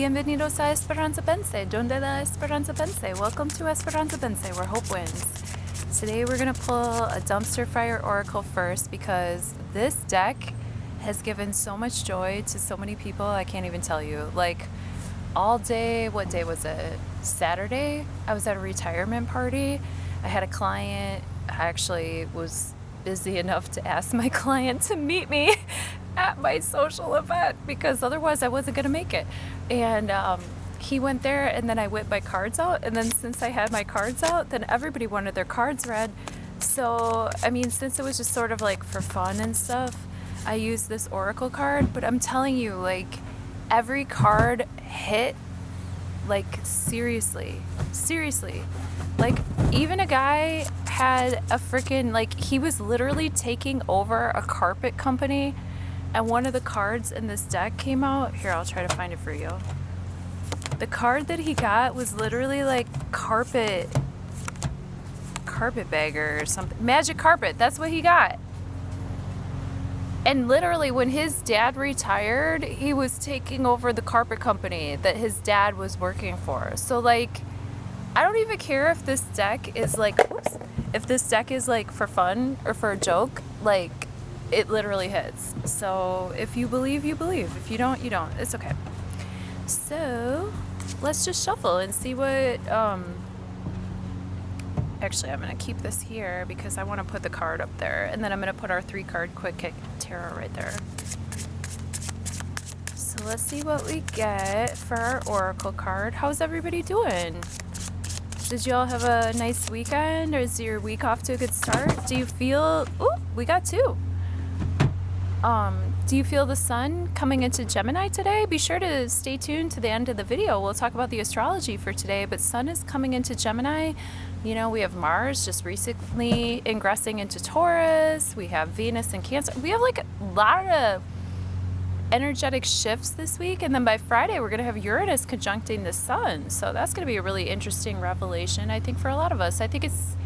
Bienvenidos a Esperanza Pense, donde la Esperanza Pense. Welcome to Esperanza Pense, where hope wins. Today we're going to pull a dumpster fire oracle first because this deck has given so much joy to so many people, I can't even tell you. Like, all day, what day was it? Saturday, I was at a retirement party. I had a client. I actually was busy enough to ask my client to meet me at my social event because otherwise I wasn't going to make it. And he went there, and then I whipped my cards out. And then since I had my cards out, then everybody wanted their cards read. So, I mean, since it was just sort of like for fun and stuff, I used this oracle card. But I'm telling you, like, every card hit, like, seriously. Like, even a guy had a freaking, like, he was literally taking over a carpet company, and one of the cards in this deck came out. Here, I'll try to find it for you. The card that he got was literally like carpet bagger or something. Magic carpet, that's what he got. And literally when his dad retired, he was taking over the carpet company that his dad was working for. So, like, I don't even care if this deck is like, if this deck is like for fun or for a joke, like, it literally hits. So if you believe, you believe. If you don't, you don't. It's okay. So let's just shuffle and see what, actually I'm going to keep this here because I want to put the card up there, and then I'm going to put our 3-card KWIK HIT tarot right there. So let's see what we get for our oracle card. How's everybody doing? Did you all have a nice weekend, or is your week off to a good start? Do you feel, we got 2. Do you feel the sun coming into Gemini today? Be sure to stay tuned to the end of the video. We'll talk about the astrology for today, but sun is coming into Gemini. You know, we have Mars just recently ingressing into Taurus. We have Venus in Cancer. We have like a lot of energetic shifts this week, and then by Friday we're going to have Uranus conjuncting the sun. So that's going to be a really interesting revelation, I think, for a lot of us. I think it's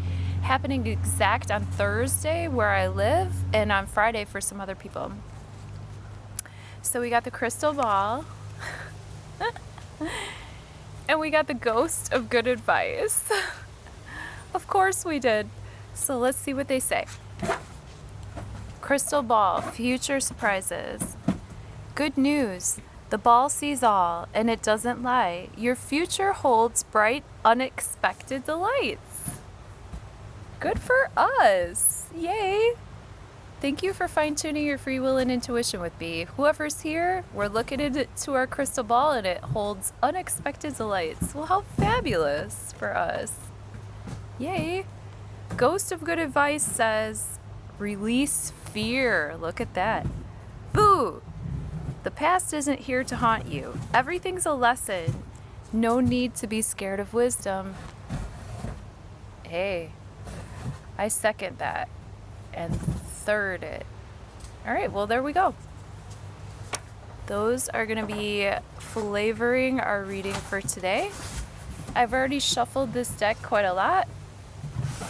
happening exact on Thursday where I live, and on Friday for some other people. So we got the crystal ball and we got the ghost of good advice. Of course we did. So let's see what they say. Crystal ball, future surprises. Good news. The ball sees all, and it doesn't lie. Your future holds bright, unexpected delights. Good for us. Yay. Thank you for fine-tuning your free will and intuition with me. Whoever's here, we're looking into our crystal ball, and it holds unexpected delights. Well, how fabulous for us. Yay. Ghost of good advice says, release fear. Look at that. Boo. The past isn't here to haunt you. Everything's a lesson. No need to be scared of wisdom. Hey, I second that and third it. All right, well, there we go. Those are going to be flavoring our reading for today. I've already shuffled this deck quite a lot,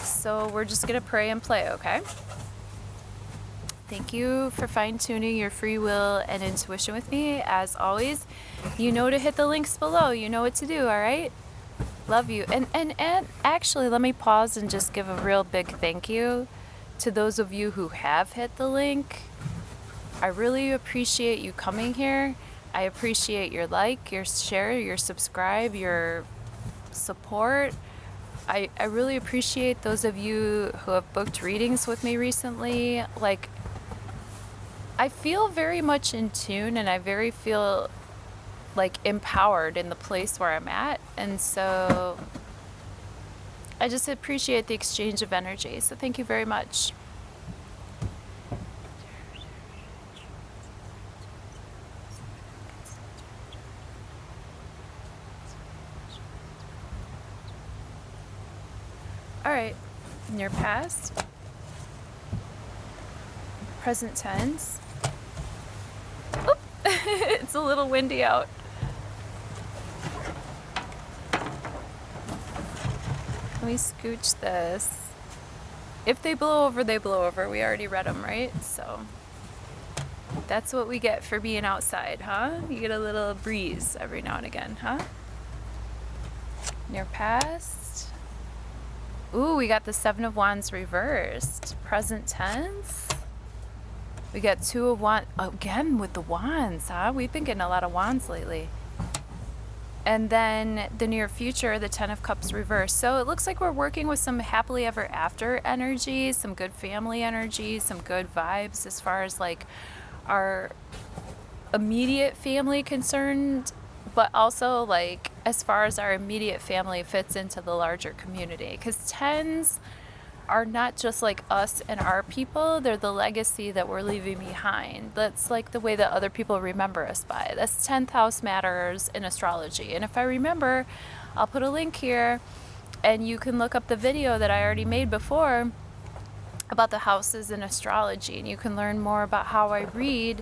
so we're just going to pray and play, okay? Thank you for fine-tuning your free will and intuition with me. As always, you know to hit the links below. You know what to do, all right? Love you. And actually, let me pause and just give a real big thank you to those of you who have hit the link. I really appreciate you coming here. I appreciate your like, your share, your subscribe, your support. I really appreciate those of you who have booked readings with me recently. Like, I feel very much in tune, and I very feel like empowered in the place where I'm at. And so I just appreciate the exchange of energy. So thank you very much. All right, in your past, present tense. Oop. It's a little windy out. Let me scooch this. If they blow over, they blow over. We already read them, right? So That's what we get for being outside, huh? You get a little breeze every now and again, huh? Near past. Ooh, we got the Seven of Wands reversed. Present tense. We got Two of Wands. Again with the wands, huh? We've been getting a lot of wands lately. And then the near future, the Ten of Cups reversed. So it looks like we're working with some happily ever after energy, some good family energy, some good vibes as far as like our immediate family concerned, but also like as far as our immediate family fits into the larger community. Because tens are not just like us and our people, they're the legacy that we're leaving behind. That's like the way that other people remember us by. That's 10th house matters in astrology. And if I remember, I'll put a link here and you can look up the video that I already made before about the houses in astrology, and you can learn more about how I read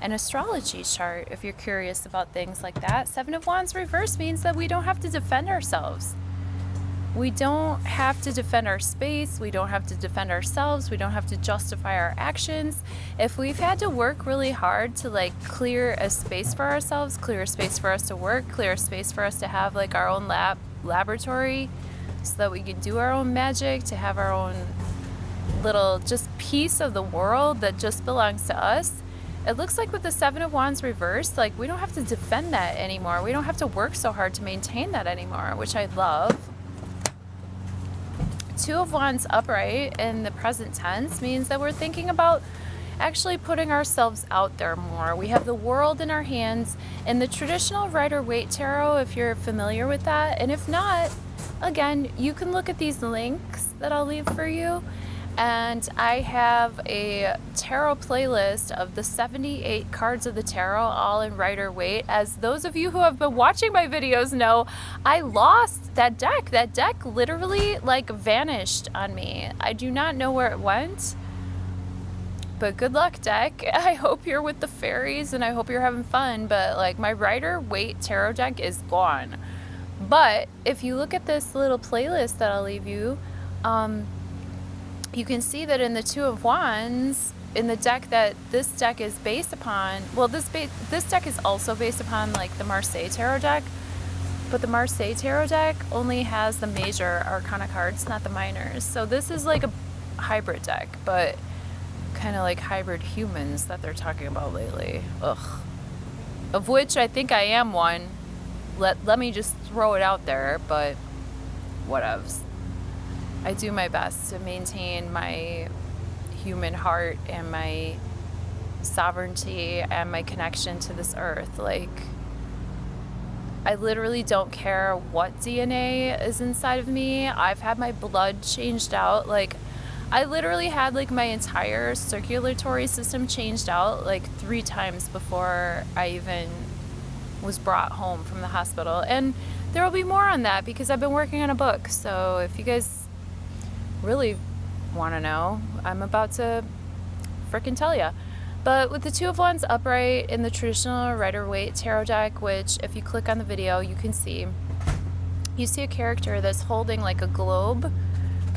an astrology chart if you're curious about things like that. Seven of Wands reverse means that we don't have to defend ourselves. We don't have to defend our space. We don't have to defend ourselves. We don't have to justify our actions. If we've had to work really hard to like clear a space for ourselves, clear a space for us to work, clear a space for us to have like our own laboratory so that we can do our own magic, to have our own little just piece of the world that just belongs to us. It looks like with the Seven of Wands reversed, like we don't have to defend that anymore. We don't have to work so hard to maintain that anymore, which I love. Two of Wands upright in the present tense means that we're thinking about actually putting ourselves out there more. We have the world in our hands in the traditional Rider-Waite tarot, if you're familiar with that. And if not, again, you can look at these links that I'll leave for you. And I have a tarot playlist of the 78 cards of the tarot, all in Rider-Waite. As those of you who have been watching my videos know, I lost that deck. That deck literally like vanished on me. I do not know where it went. But good luck, deck. I hope you're with the fairies and I hope you're having fun. But like my Rider-Waite tarot deck is gone. But if you look at this little playlist that I'll leave you, you can see that in the Two of Wands, in the deck that this deck is based upon, well, this deck is also based upon like the Marseille Tarot deck, but the Marseille Tarot deck only has the major arcana cards, not the minors. So this is like a hybrid deck, but kind of like hybrid humans that they're talking about lately. Ugh. Of which I think I am one. Let me just throw it out there, but whatevs. I do my best to maintain my human heart and my sovereignty and my connection to this earth. Like, I literally don't care what DNA is inside of me. I've had my blood changed out. Like, I literally had like my entire circulatory system changed out like 3 times before I even was brought home from the hospital. And there will be more on that because I've been working on a book. So if you guys really want to know, I'm about to frickin' tell ya. But with the Two of Wands upright in the traditional Rider-Waite tarot deck, which if you click on the video you can see, you see a character that's holding like a globe,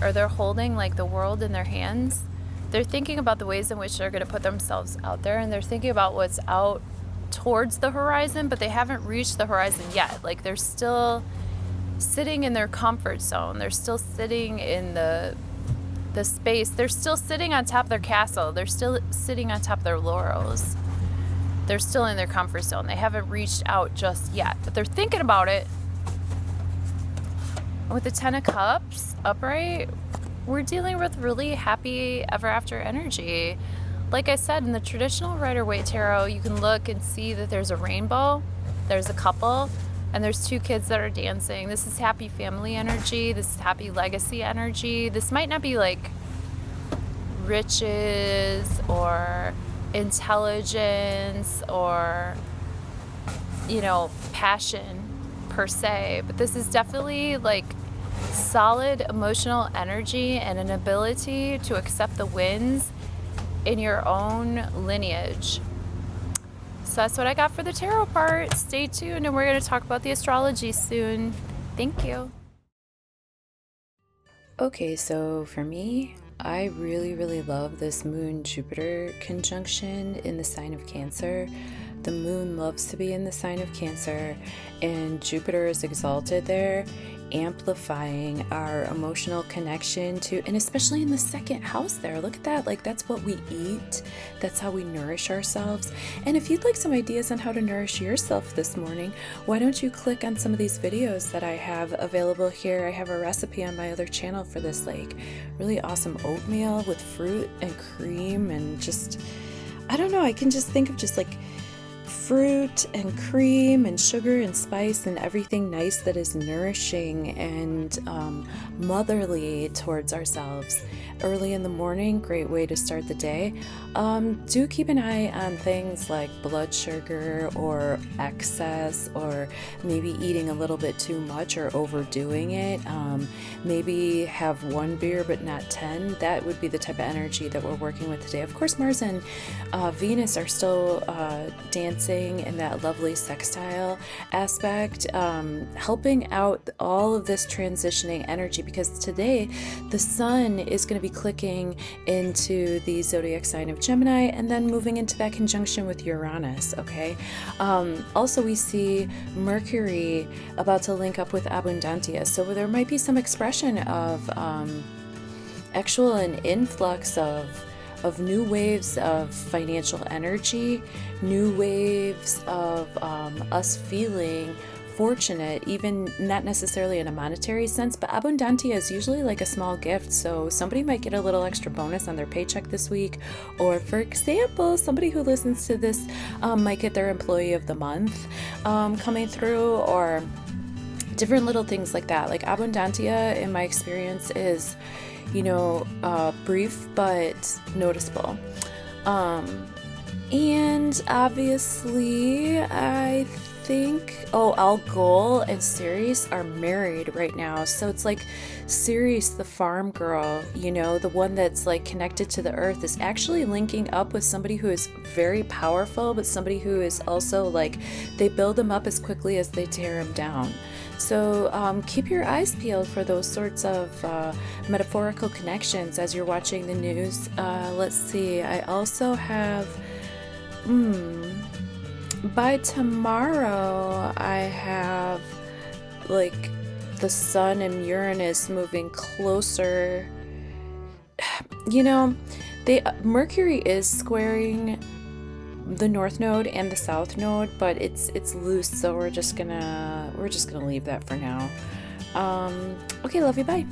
or they're holding like the world in their hands. They're thinking about the ways in which they're going to put themselves out there, and they're thinking about what's out towards the horizon, but they haven't reached the horizon yet. Like they're still sitting in their comfort zone. They're still sitting in the space. They're still sitting on top of their castle. They're still sitting on top of their laurels. They're still in their comfort zone. They haven't reached out just yet, but they're thinking about it. With the Ten of Cups upright, we're dealing with really happy ever after energy. Like I said, in the traditional Rider-Waite tarot, you can look and see that there's a rainbow, there's a couple, and there's 2 kids that are dancing. This is happy family energy. This is happy legacy energy. This might not be like riches or intelligence or, you know, passion per se, but this is definitely like solid emotional energy and an ability to accept the wins in your own lineage. So that's what I got for the tarot part. Stay tuned and we're going to talk about the astrology soon. Thank you. Okay, so for me, I really love this Moon-Jupiter conjunction in the sign of Cancer. The moon loves to be in the sign of Cancer, and Jupiter is exalted there, amplifying our emotional connection to, and especially in the second house there. Look at that. Like, that's what we eat. That's how we nourish ourselves. And if you'd like some ideas on how to nourish yourself this morning, why don't you click on some of these videos that I have available here. I have a recipe on my other channel for this, like, really awesome oatmeal with fruit and cream, and just, I don't know, I can just think of just like fruit and cream and sugar and spice and everything nice that is nourishing and motherly towards ourselves. Early in the morning, great way to start the day. Do keep an eye on things like blood sugar or excess, or maybe eating a little bit too much or overdoing it. Maybe have one beer but not 10. That would be the type of energy that we're working with today. Of course, Mars and Venus are still dancing in that lovely sextile aspect, helping out all of this transitioning energy, because today the sun is going to be clicking into the zodiac sign of Gemini and then moving into that conjunction with Uranus. Okay. Also, we see Mercury about to link up with Abundantia, so there might be some expression of actual an influx of new waves of financial energy, new waves of us feeling fortunate, even not necessarily in a monetary sense, but abundantia is usually like a small gift. So somebody might get a little extra bonus on their paycheck this week, or for example, somebody who listens to this might get their employee of the month coming through, or different little things like that. Like abundantia, in my experience, is, you know, brief but noticeable. And obviously, I think, Algol and Ceres are married right now. So it's like Ceres, the farm girl, you know, the one that's like connected to the earth, is actually linking up with somebody who is very powerful, but somebody who is also like, they build them up as quickly as they tear them down. So keep your eyes peeled for those sorts of metaphorical connections as you're watching the news. Let's see, I also have, by tomorrow, I have like the sun and Uranus moving closer. You know, Mercury is squaring the north node and the south node, but it's loose, so we're just gonna leave that for now. Okay, love you, bye.